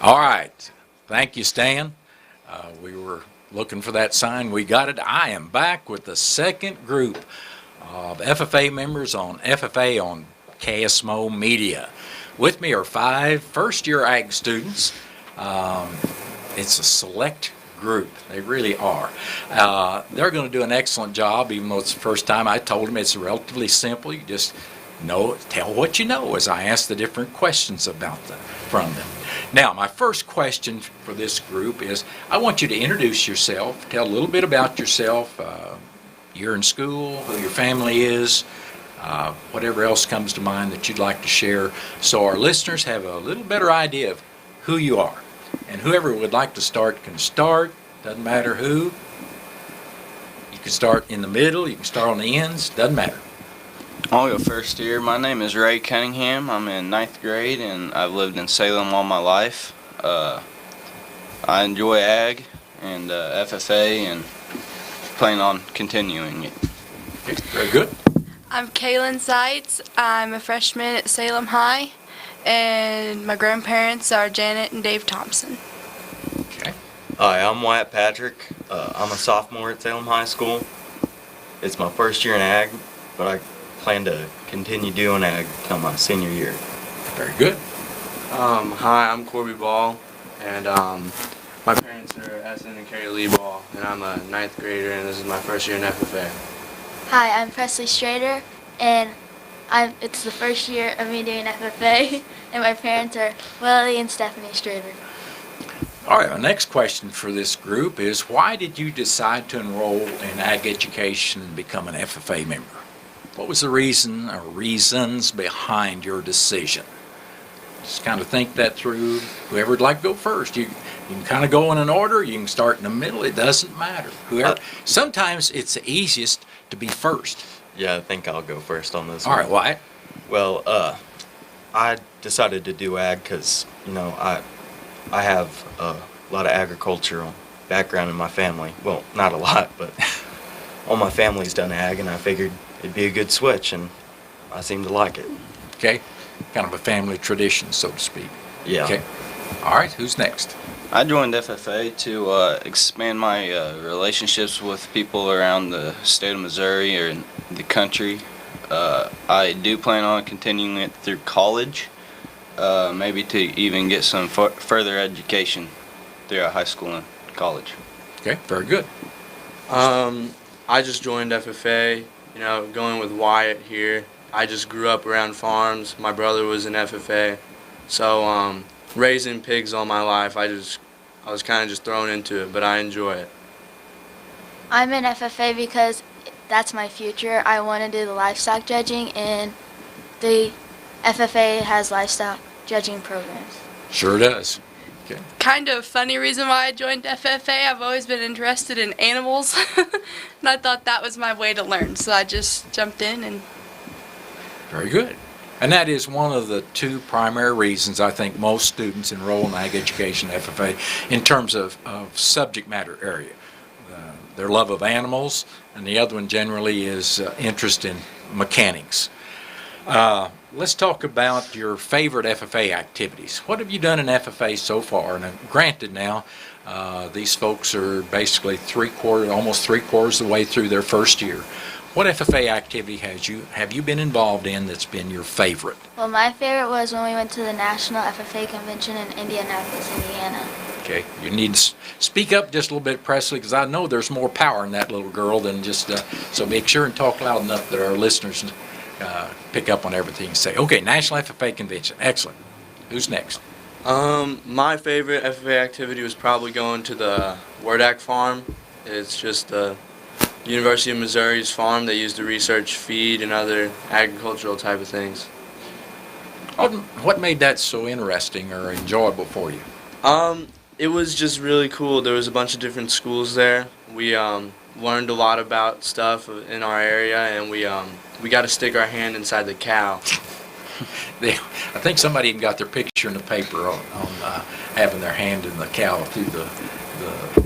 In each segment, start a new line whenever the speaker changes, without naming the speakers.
All right. Thank you, Stan. We were looking for that sign. We got it. I am back with the second group of FFA members on FFA on KSMO Media. With me are 5 first-year ag students. It's a select group. They really are. They're going to do an excellent job, even though it's the first time. I told them it's relatively simple. You just tell what you know as I ask the different questions from them. Now, my first question for this group is, I want you to introduce yourself, tell a little bit about yourself, you're in school, who your family is, whatever else comes to mind that you'd like to share, so our listeners have a little better idea of who you are. And whoever would like to start can start, doesn't matter who. You can start in the middle, you can start on the ends, doesn't matter.
I'll go first here. My name is Ray Cunningham. I'm in 9th grade and I've lived in Salem all my life. I enjoy ag and FFA and plan on continuing it.
Okay, very good.
I'm Kaylin Seitz. I'm a freshman at Salem High, and my grandparents are Janet and Dave Thompson.
Okay.
Hi, I'm Wyatt Patrick. I'm a sophomore at Salem High School. It's my first year in ag, but I plan to continue doing ag till my senior year.
Very good.
Hi, I'm Corby Ball, and my parents are Essen and Carrie Lee Ball, and I'm a 9th grader, and this is my first year in FFA.
Hi, I'm Presley Strader, and it's the first year of me doing FFA, and my parents are Willie and Stephanie Strader.
All right, our next question for this group is, why did you decide to enroll in ag education and become an FFA member? What was the reason or reasons behind your decision? Just kind of think that through. Whoever would like to go first. You can kind of go in an order. You can start in the middle. It doesn't matter. Whoever. Sometimes it's the easiest to be first.
Yeah, I think I'll go first on this
All
one.
right, Wyatt.
Well, I decided to do ag because, I have a lot of agricultural background in my family. Well, not a lot, but all my family's done ag, and I figured it'd be a good switch, and I seem to like it.
Okay. Kind of a family tradition, so to speak.
Yeah.
Okay. All right, who's next?
I joined FFA to expand my relationships with people around the state of Missouri or in the country. I do plan on continuing it through college, maybe to even get some further education throughout high school and college.
Okay, very good.
I just joined FFA, going with Wyatt here. I just grew up around farms. My brother was in FFA, so raising pigs all my life, I was kind of just thrown into it, but I enjoy it.
I'm in FFA because that's my future. I want to do the livestock judging, and the FFA has livestock judging programs.
Sure does. Okay.
Kind of funny reason why I joined FFA. I've always been interested in animals, and I thought that was my way to learn, so I just jumped in and.
Very good. And that is one of the 2 primary reasons I think most students enroll in ag education FFA in terms of subject matter area. Their love of animals, and the other one generally is interest in mechanics. Let's talk about your favorite FFA activities. What have you done in FFA so far? And granted now, these folks are basically almost three-quarters of the way through their first year. What FFA activity have you been involved in that's been your favorite?
Well, my favorite was when we went to the National FFA Convention in Indianapolis, Indiana.
Okay, you need to speak up just a little bit, Presley, because I know there's more power in that little girl than just, so make sure and talk loud enough that our listeners pick up on everything you say. Okay, National FFA Convention, excellent. Who's next?
My favorite FFA activity was probably going to the Wordak farm. It's just University of Missouri's farm. They used to research feed and other agricultural type of things.
What made that so interesting or enjoyable for you?
It was just really cool. There was a bunch of different schools there. We learned a lot about stuff in our area, and we got to stick our hand inside the cow.
I think somebody even got their picture in the paper on having their hand in the cow through the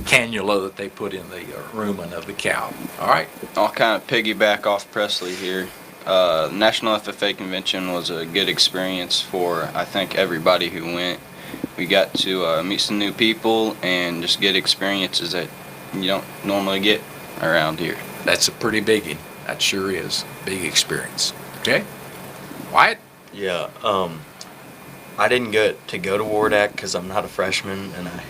cannula that they put in the rumen of the cow. All right.
I'll kind of piggyback off Presley here. National FFA Convention was a good experience for, I think, everybody who went. We got to meet some new people and just get experiences that you don't normally get around here.
That's a pretty biggie. That sure is. Big experience. Okay? Wyatt?
Yeah, I didn't get to go to WARDAC because I'm not a freshman, and I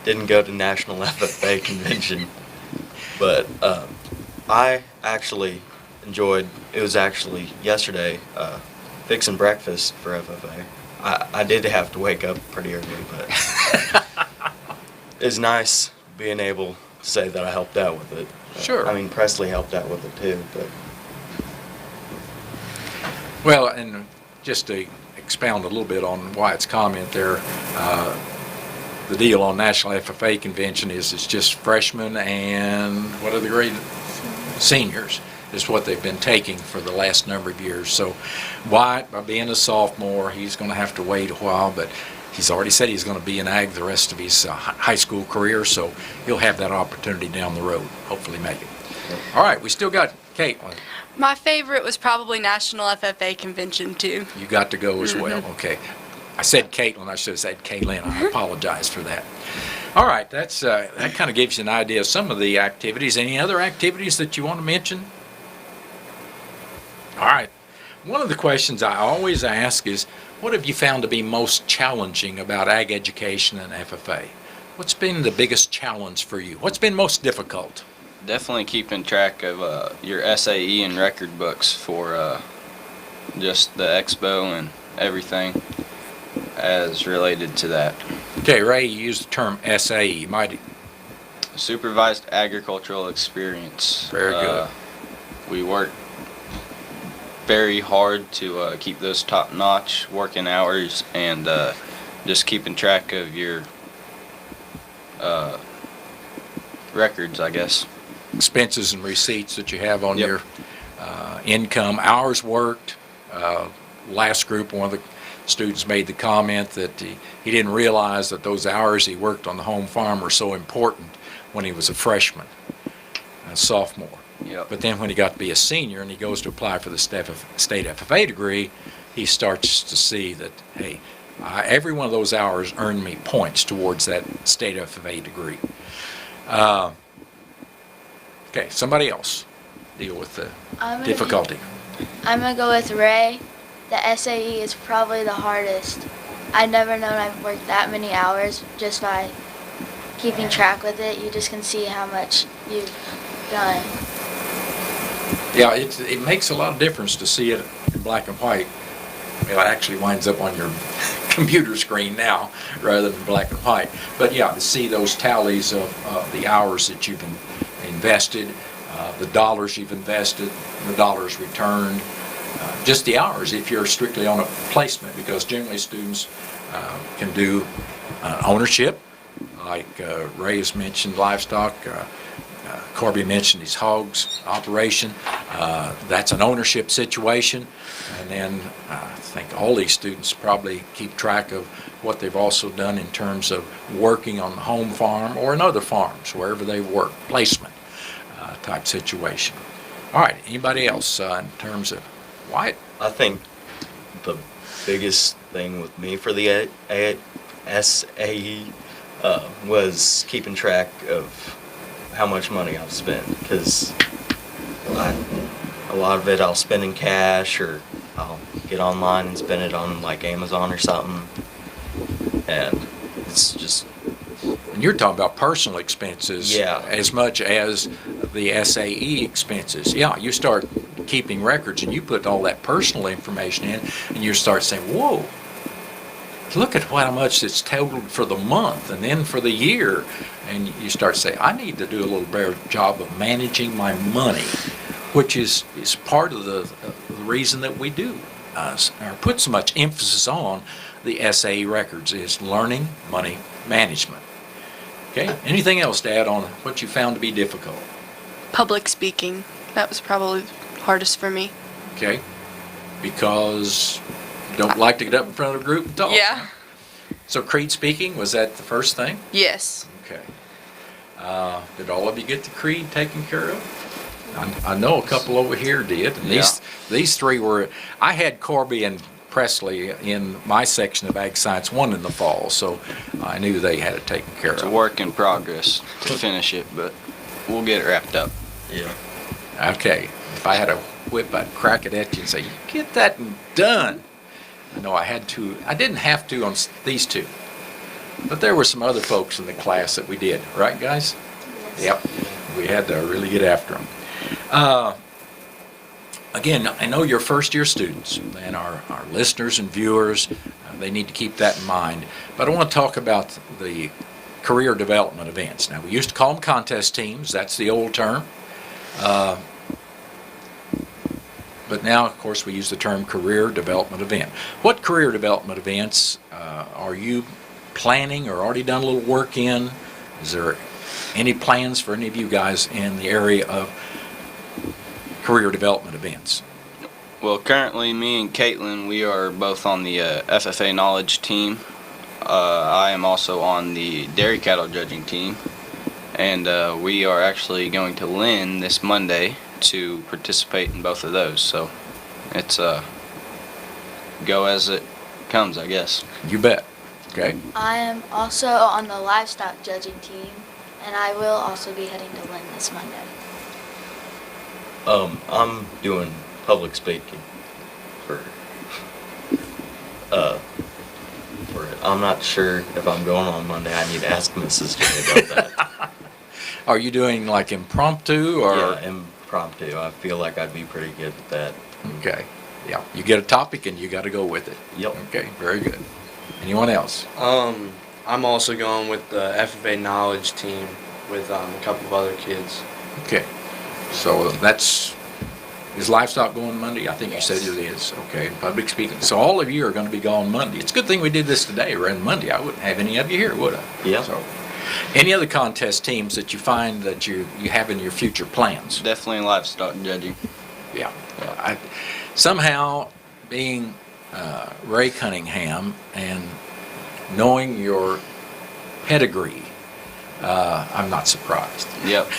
didn't go to National FFA convention. But I actually enjoyed. It was actually yesterday fixing breakfast for FFA. I did have to wake up pretty early, but it's nice being able to say that I helped out with it.
Sure.
I mean, Presley helped out with it too, but.
Well, and just to expound a little bit on Wyatt's comment there, the deal on National FFA Convention is it's just freshmen and what are the grade? Seniors is what they've been taking for the last number of years. So Wyatt, by being a sophomore, he's going to have to wait a while, but he's already said he's going to be in ag the rest of his high school career, so he'll have that opportunity down the road, hopefully make it. All right, we still got Caitlin.
My favorite was probably National FFA Convention too.
You got to go as well. Okay. I said Caitlin. I should have said Caitlin. I apologize for that. All right. That kind of gives you an idea of some of the activities. Any other activities that you want to mention? All right. One of the questions I always ask is, what have you found to be most challenging about ag education and FFA? What's been the biggest challenge for you? What's been most difficult?
Definitely keeping track of your SAE and record books for just the expo and everything as related to that.
Okay, Ray, you used the term SAE. Might
Supervised agricultural experience.
Very good.
We work very hard to keep those top-notch working hours and just keeping track of your records, I guess.
expenses and receipts that you have on
Yep.
your income, hours worked. Last group, one of the students made the comment that he didn't realize that those hours he worked on the home farm were so important when he was a freshman, a sophomore.
Yep.
But then when he got to be a senior and he goes to apply for the state FFA degree, he starts to see that, hey, every one of those hours earned me points towards that state FFA degree. Okay, somebody else deal with the difficulty.
I'm gonna go with Ray. The SAE is probably the hardest. I've never known I've worked that many hours just by keeping track with it. You just can see how much you've done.
Yeah, it makes a lot of difference to see it in black and white. Well, it actually winds up on your computer screen now rather than black and white. But yeah, to see those tallies of the hours that you've invested, the dollars you've invested, the dollars returned, just the hours if you're strictly on a placement, because generally students can do ownership, like Ray has mentioned livestock, Corby mentioned his hogs operation. That's an ownership situation. And then I think all these students probably keep track of what they've also done in terms of working on the home farm or in other farms, wherever they work, placement type situation. All right, anybody else in terms of Wyatt?
I think the biggest thing with me for the SAE was keeping track of how much money I've spent, because a lot of it I'll spend in cash, or I'll get online and spend it on like Amazon or something, and it's just.
And you're talking about personal expenses,
Yeah.
as much as the SAE expenses. Yeah, you start keeping records and you put all that personal information in, and you start saying, whoa, look at how much it's totaled for the month and then for the year. And you start to say, I need to do a little better job of managing my money, which is part of the reason that we do, or put so much emphasis on the SAE records, is learning money management. Okay, anything else to add on what you found to be difficult?
Public speaking. That was probably hardest for me.
Okay, because you don't like to get up in front of a group and talk.
Yeah.
So creed speaking, was that the first thing?
Yes.
Okay. Did all of you get the creed taken care of? I know a couple over here did. And these three were, I had Corby and Presley in my section of Ag Science 1 in the fall, so I knew they had it taken care
It's a
of.
work in progress to finish it, but we'll get it wrapped up.
Yeah.
Okay, if I had a whip, I'd crack it at you and say, "You get that done." I know I had to. I didn't have to on these two, but there were some other folks in the class that we did, right, guys? Yep, we had to really get after them. Again, I know you're first-year students, and our listeners and viewers, they need to keep that in mind. But I want to talk about the career development events. Now, we used to call them contest teams. That's the old term. But now, of course, we use the term career development event. What career development events are you planning or already done a little work in? Is there any plans for any of you guys in the area of career development events?
Well, currently, me and Caitlin, we are both on the FFA knowledge team. I am also on the dairy cattle judging team, and we are actually going to Lynn this Monday to participate in both of those. So it's go as it comes, I guess.
You bet. Okay.
I am also on the livestock judging team, and I will also be heading to Lynn this Monday.
I'm doing public speaking for it. I'm not sure if I'm going on Monday. I need to ask Mrs. J about that.
Are you doing like impromptu or?
Yeah, impromptu. I feel like I'd be pretty good at that.
Okay. Yeah. You get a topic and you got to go with it.
Yep.
Okay. Very good. Anyone else?
I'm also going with the FFA knowledge team with a couple of other kids.
Okay. So is livestock going Monday? I think you said it is. Okay. Public speaking. So all of you are going to be gone Monday. It's a good thing we did this today rather than Monday. I wouldn't have any of you here, would I?
Yeah.
So, any other contest teams that you find that you have in your future plans?
Definitely livestock judging.
Yeah. Somehow, being Ray Cunningham and knowing your pedigree, I'm not surprised.
Yep.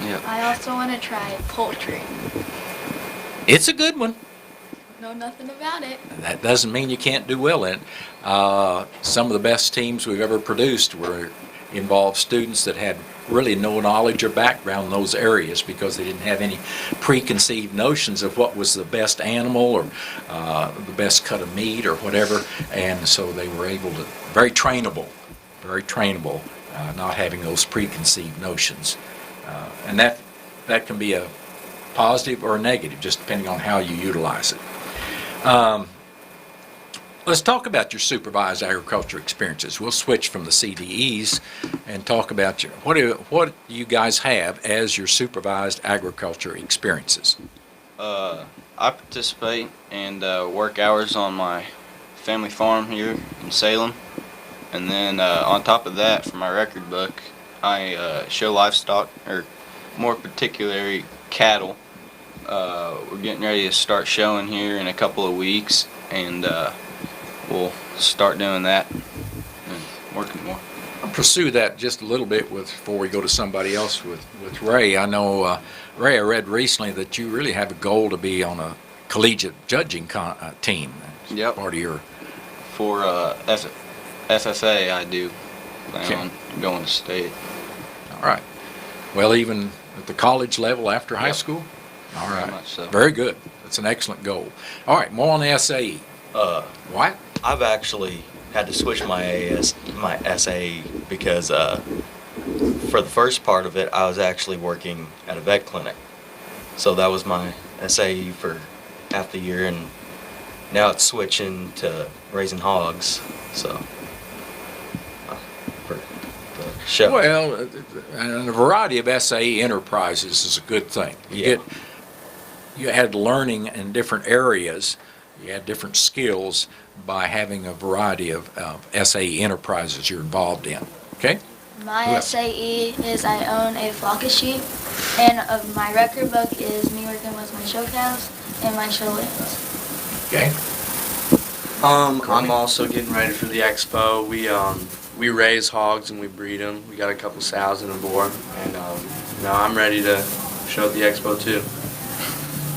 Yep.
I also want to try poultry.
It's a good one.
Know nothing about it.
That doesn't mean you can't do well in it. Some of the best teams we've ever produced involved students that had really no knowledge or background in those areas because they didn't have any preconceived notions of what was the best animal or the best cut of meat or whatever, and so they were able to, very trainable, not having those preconceived notions. And that can be a positive or a negative, just depending on how you utilize it. Let's talk about your supervised agriculture experiences. We'll switch from the CDEs and talk about what do you guys have as your supervised agriculture experiences?
I participate and work hours on my family farm here in Salem. And then on top of that, for my record book, I show livestock, or more particularly cattle. We're getting ready to start showing here in a couple of weeks, and we'll start doing that and working more.
I'll pursue that just a little bit before we go to somebody else with Ray. I know, Ray, I read recently that you really have a goal to be on a collegiate judging team.
Yep.
Part of your...
For FFA, I do plan on going to state.
All right. Well, even at the college level after high
Yep.
school? All
Very
right.
much so.
Very good. That's an excellent goal. All right, more on the SAE. What?
I've actually had to switch my SAE because for the first part of it, I was actually working at a vet clinic. So that was my SAE for half the year, and now it's switching to raising hogs. So for the show.
Well, and a variety of SAE enterprises is a good thing. You had learning in different areas. You had different skills by having a variety of SAE enterprises you're involved in. Okay?
My
Yeah.
SAE is I own a flock of sheep, and my record book is me working with my show cows and my show lambs.
Okay.
I'm also getting ready for the expo. We raise hogs and we breed them. We got a couple sows and a boar, and I'm ready to show at the expo too.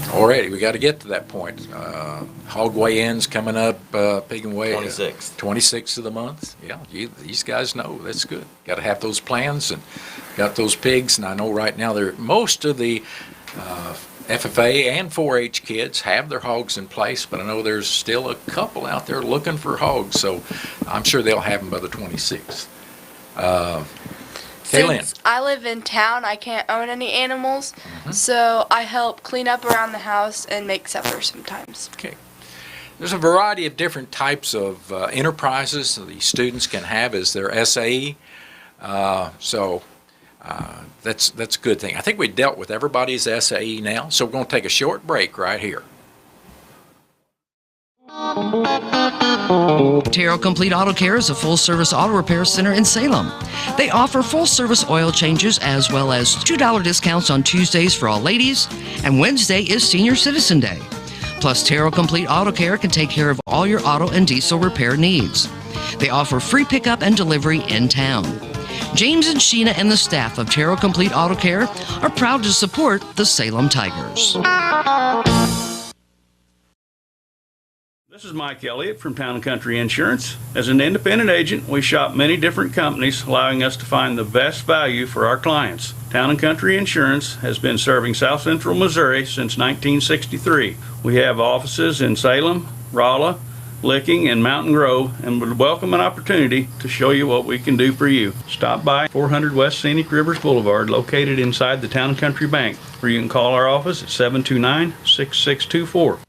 Already, we got to get to that point. Hog weigh-ins coming up, pig and weigh.
26th.
26th of the month. Yeah, these guys know. That's good. Got to have those plans and got those pigs. And I know right now most of the FFA and 4-H kids have their hogs in place, but I know there's still a couple out there looking for hogs. So I'm sure they'll have them by the 26th. Kaylin.
Since I live in town, I can't own any animals, so I help clean up around the house and make supper sometimes.
Okay. There's a variety of different types of enterprises that the students can have as their SAE. So that's a good thing. I think we dealt with everybody's SAE now, so we're going to take a short break right here.
Terrell Complete Auto Care is a full-service auto repair center in Salem. They offer full-service oil changes as well as $2 discounts on Tuesdays for all ladies, and Wednesday is Senior Citizen Day. Plus, Terrell Complete Auto Care can take care of all your auto and diesel repair needs. They offer free pickup and delivery in town. James and Sheena and the staff of Terrell Complete Auto Care are proud to support the Salem Tigers.
This is Mike Elliott from Town & Country Insurance. As an independent agent, we shop many different companies, allowing us to find the best value for our clients. Town & Country Insurance has been serving South Central Missouri since 1963. We have offices in Salem, Rolla, Licking, and Mountain Grove, and would welcome an opportunity to show you what we can do for you. Stop by 400 West Scenic Rivers Boulevard, located inside the Town & Country Bank, or you can call our office at 729-6624.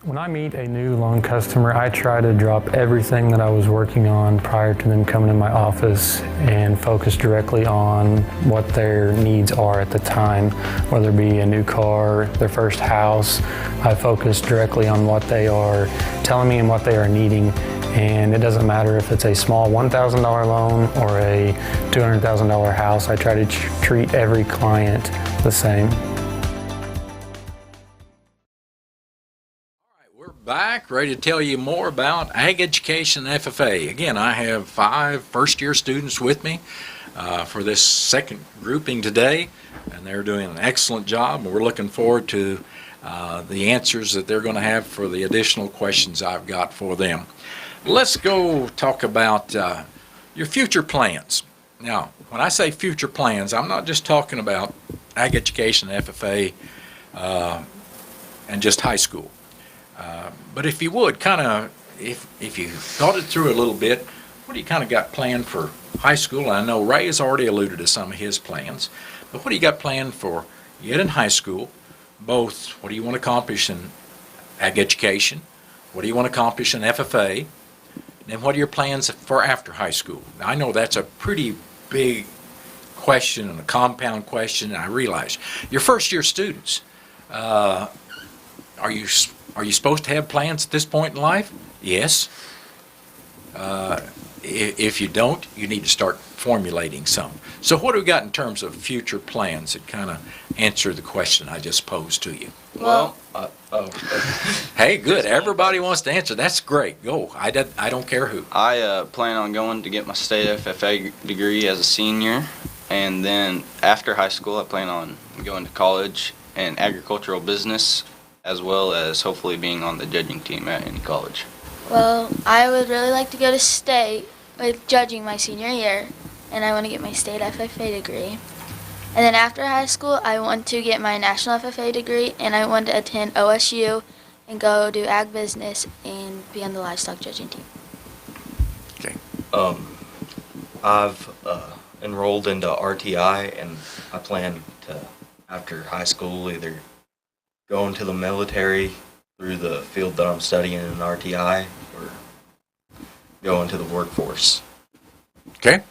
When I meet a new loan customer, I try to drop everything that I was working on prior to them coming in my office and focus directly on what their needs are at the time, whether it be a new car, their first house. I focus directly on what they are telling me and what they are needing. And it doesn't matter if it's a small $1,000 loan or a $200,000 house. I try to treat every client the same.
Back, ready to tell you more about Ag Education FFA. Again, I have 5 first-year students with me for this second grouping today, and they're doing an excellent job, and we're looking forward to the answers that they're going to have for the additional questions I've got for them. Let's go talk about your future plans. Now, when I say future plans, I'm not just talking about Ag Education FFA and just high school. But if you would, kind of, if you thought it through a little bit, what do you kind of got planned for high school? I know Ray has already alluded to some of his plans, but what do you got planned for yet in high school? Both, what do you want to accomplish in Ag Education? What do you want to accomplish in FFA? And what are your plans for after high school? Now, I know that's a pretty big question and a compound question, and I realize your first-year students, are you supposed to have plans at this point in life? Yes. If you don't, you need to start formulating some. So what do we got in terms of future plans that kind of answer the question I just posed to you?
Well,
Hey, good. Everybody wants to answer. That's great. Go. I don't care who.
I plan on going to get my state FFA degree as a senior, and then after high school, I plan on going to college in agricultural business, as well as hopefully being on the judging team at any college.
Well, I would really like to go to state with judging my senior year, and I want to get my state FFA degree. And then after high school, I want to get my national FFA degree, and I want to attend OSU and go do ag business and be on the livestock judging team.
Okay.
I've enrolled into RTI, and I plan to, after high school, either go into the military through the field that I'm studying in RTI, or go into the workforce.
Okay.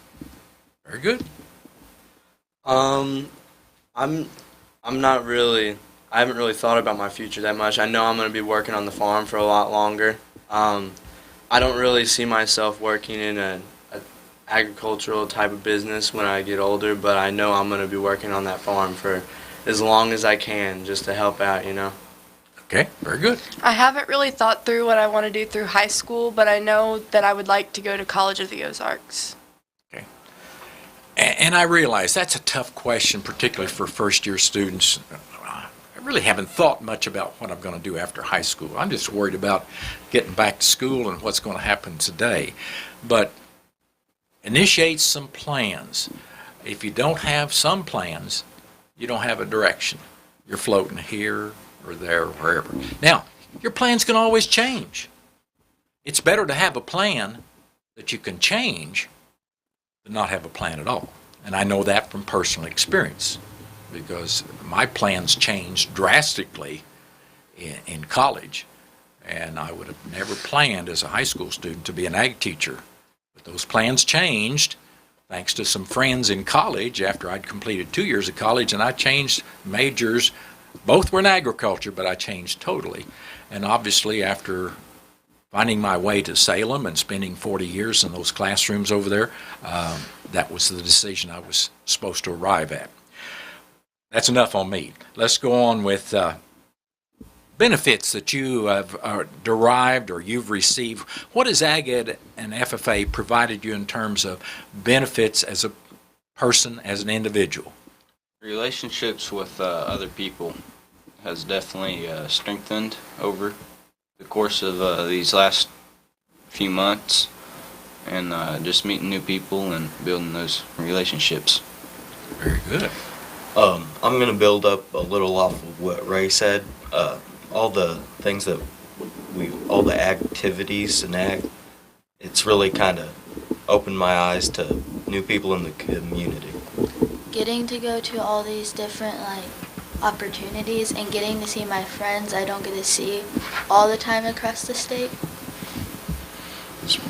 Very good.
I'm not really, I haven't really thought about my future that much. I know I'm going to be working on the farm for a lot longer. I don't really see myself working in an agricultural type of business when I get older, but I know I'm going to be working on that farm for as long as I can, just to help out, you know.
Okay, very good.
I haven't really thought through what I want to do through high school, but I know that I would like to go to College of the Ozarks.
Okay. And I realize that's a tough question, particularly for first-year students. really haven't thought much about what I'm going to do after high school. I'm just worried about getting back to school and what's going to happen today. But initiate some plans. If you don't have some plans, you don't have a direction. You're floating here or there or wherever. Now, your plans can always change. It's better to have a plan that you can change than not have a plan at all. And I know that from personal experience because my plans changed drastically in college. And I would have never planned as a high school student to be an ag teacher. But those plans changed thanks to some friends in college after I'd completed 2 years of college, and I changed majors. Both were in agriculture, but I changed totally. And obviously after finding my way to Salem and spending 40 years in those classrooms over there, that was the decision I was supposed to arrive at. That's enough on me. Let's go on with benefits that you have derived or you've received. What has Ag Ed and FFA provided you in terms of benefits as a person, as an individual?
Relationships with other people has definitely strengthened over the course of these last few months, and just meeting new people and building those relationships.
Very good.
I'm going to build up a little off of what Ray said. All the things that all the activities and it's really kind of opened my eyes to new people in the community.
Getting to go to all these different opportunities and getting to see my friends I don't get to see all the time across the state.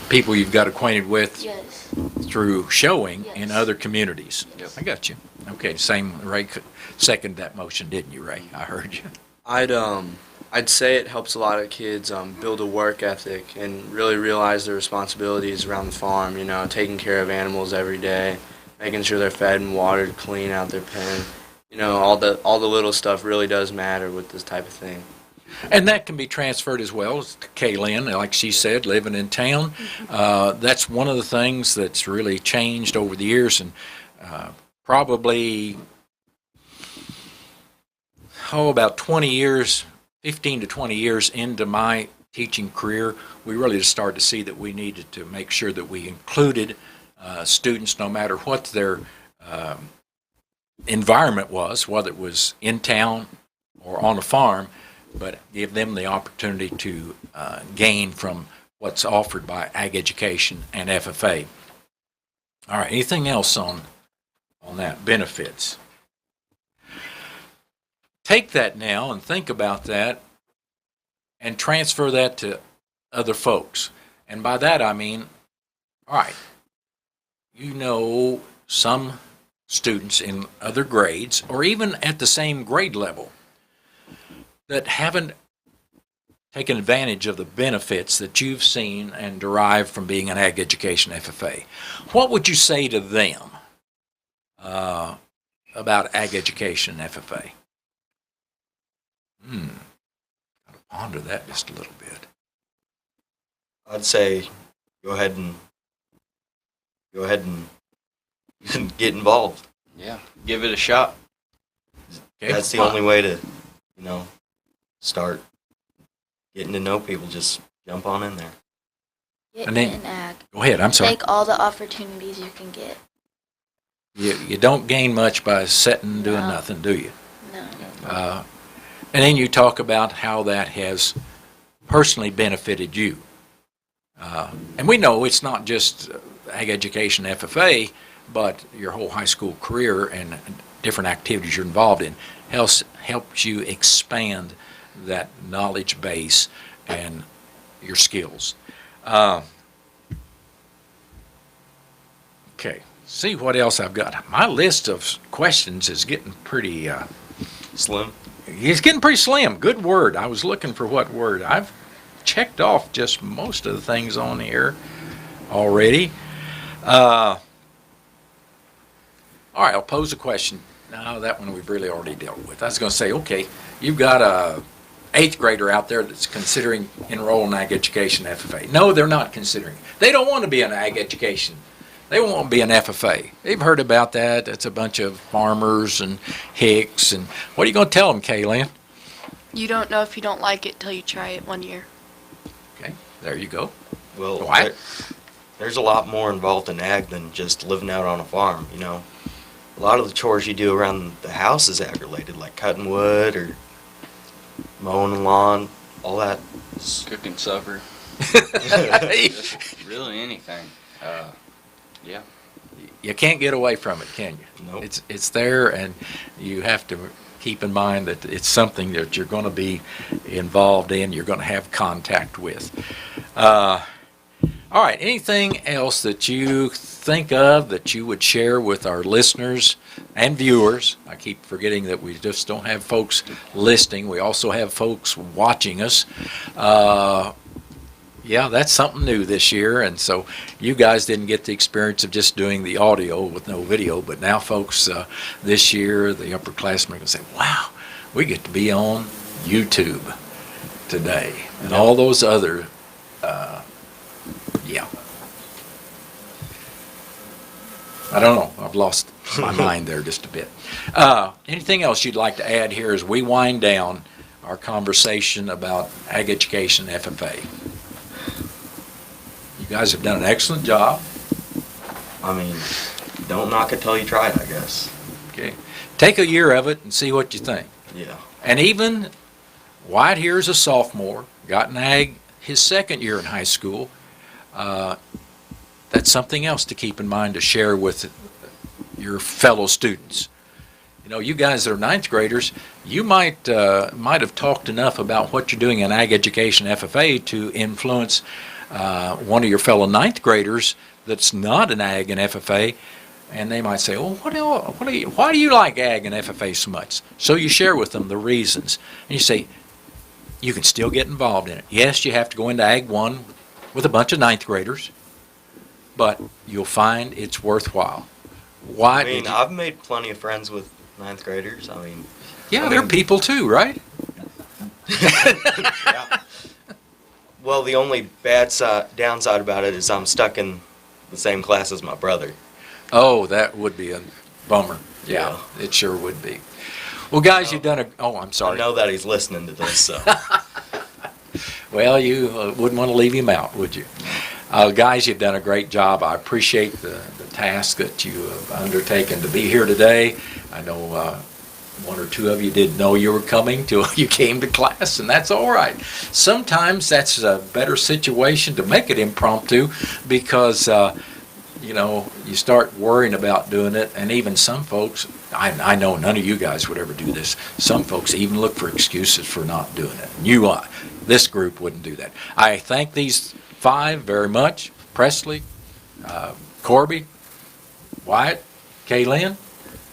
People you've got acquainted with
Yes.
through showing in
Yes.
other communities.
Yep.
I got you. Okay, same. Ray seconded that motion, didn't you, Ray? I heard you.
I'd say it helps a lot of kids build a work ethic and really realize their responsibilities around the farm. You know, taking care of animals every day, making sure they're fed and watered, clean out their pen. You know, all the little stuff really does matter with this type of thing.
And that can be transferred as well as to Kaylin, like she said, living in town. That's one of the things that's really changed over the years, and probably, about 20 years, 15 to 20 years into my teaching career, we really just started to see that we needed to make sure that we included students no matter what their environment was, whether it was in town or on a farm, but give them the opportunity to gain from what's offered by Ag Education and FFA. All right, anything else on that, benefits? Take that now and think about that and transfer that to other folks. And by that I mean, all right, you know some students in other grades or even at the same grade level that haven't taken advantage of the benefits that you've seen and derived from being an Ag Education FFA. What would you say to them about Ag Education FFA? I'll ponder that just a little bit.
I'd say go ahead and get involved.
Yeah, give it a shot.
Okay?
That's the only way to, start getting to know people. Just jump on in there.
Get
And then-
in ag.
Go ahead, I'm sorry.
Take all the opportunities you can get.
You don't gain much by sitting and doing
No.
nothing, do you?
No.
And then you talk about how that has personally benefited you. And we know it's not just Ag Education FFA, but your whole high school career and different activities you're involved in helps you expand that knowledge base and your skills. Okay, see what else I've got. My list of questions is getting pretty...
Slim.
It's getting pretty slim. Good word. I was looking for what word. I've checked off just most of the things on here already. All right, I'll pose a question. No, that one we've really already dealt with. I was going to say, okay, you've got a 8th grader out there that's considering enrolling in Ag Education FFA. No, they're not considering. They don't want to be an Ag Education. They want to be an FFA. They've heard about that. That's a bunch of farmers and hicks. And what are you going to tell them, Kaylin?
You don't know if you don't like it till you try it 1 year.
Okay, there you go.
Well,
Why?
there's a lot more involved in ag than just living out on a farm, you know. A lot of the chores you do around the house is ag related, like cutting wood or mowing the lawn, all that.
Cooking supper. Just really anything. Yeah.
You can't get away from it, can you?
Nope.
It's there, and you have to keep in mind that it's something that you're going to be involved in, you're going to have contact with. All right, anything else that you think of that you would share with our listeners and viewers? I keep forgetting that we just don't have folks listening. We also have folks watching us. Yeah, that's something new this year, and so you guys didn't get the experience of just doing the audio with no video, but now folks, this year, the upperclassmen are going to say, wow, we get to be on YouTube today, and all those other, yeah. I don't know, I've lost my mind there just a bit. Anything else you'd like to add here as we wind down our conversation about ag education FFA? You guys have done an excellent job.
I mean, don't knock it till you try it, I guess.
Okay. Take a year of it and see what you think.
Yeah.
And even Wyatt here is a sophomore, got an ag his second year in high school. That's something else to keep in mind to share with your fellow students. You know, you guys that are ninth graders, you might have talked enough about what you're doing in ag education FFA to influence one of your fellow ninth graders that's not an ag and FFA, and they might say, "Oh, why do you like ag and FFA so much?" So you share with them the reasons, and you say, "You can still get involved in it. Yes, you have to go into Ag 1 with a bunch of ninth graders, but you'll find it's worthwhile." Why?
I mean, I've made plenty of friends with ninth graders. I mean,
Yeah, they're people too, right?
yeah. Well, the only downside about it is I'm stuck in the same class as my brother.
Oh, that would be a bummer. Yeah, it sure would be. Well, guys, you've done a. Oh, I'm
I
sorry.
know that he's listening to this, so.
Well, you wouldn't want to leave him out, would you? Guys, you've done a great job. I appreciate the task that you have undertaken to be here today. I know one or two of you didn't know you were coming till you came to class, and that's all right. Sometimes that's a better situation to make it impromptu because, you know, you start worrying about doing it, and even some folks, I know none of you guys would ever do this, some folks even look for excuses for not doing it. This group wouldn't do that. I thank these five very much, Presley, Corby, Wyatt, Kaylin,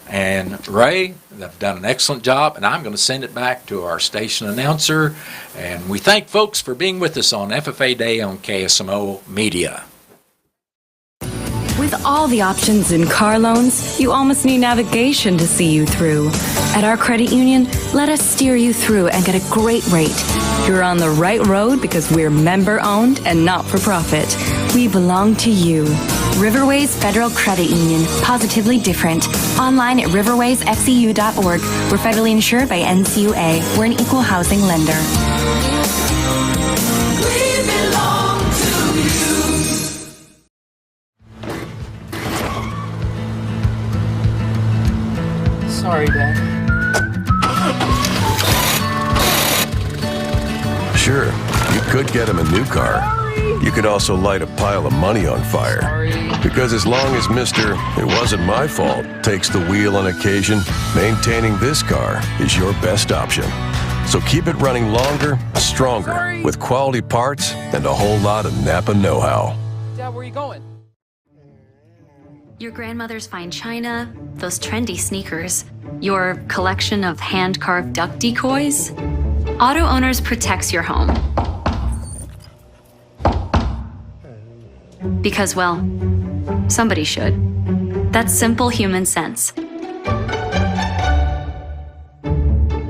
and Ray. They've done an excellent job, and I'm going to send it back to our station announcer. And we thank folks for being with us on FFA Day on KSMO Media.
With all the options in car loans, you almost need navigation to see you through. At our credit union, let us steer you through and get a great rate. You're on the right road because we're member-owned and not-for-profit. We belong to you. Riverways Federal Credit Union. Positively different. Online at riverwaysfcu.org. We're federally insured by NCUA. We're an equal housing lender.
We belong to you.
Sorry, Dad.
Sure, you could get him a new car. You could also light a pile of money on fire. Because as long as Mr. It wasn't my fault takes the wheel on occasion, maintaining this car is your best option. So keep it running longer, stronger, with quality parts and a whole lot of Napa know-how.
Dad, where are you going?
Your grandmother's fine china, those trendy sneakers, your collection of hand-carved duck decoys. Auto Owners protects your home. Because, well, somebody should. That's simple human sense.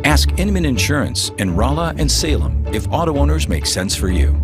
Ask Inman Insurance in Rolla and Salem if auto owners make sense for you.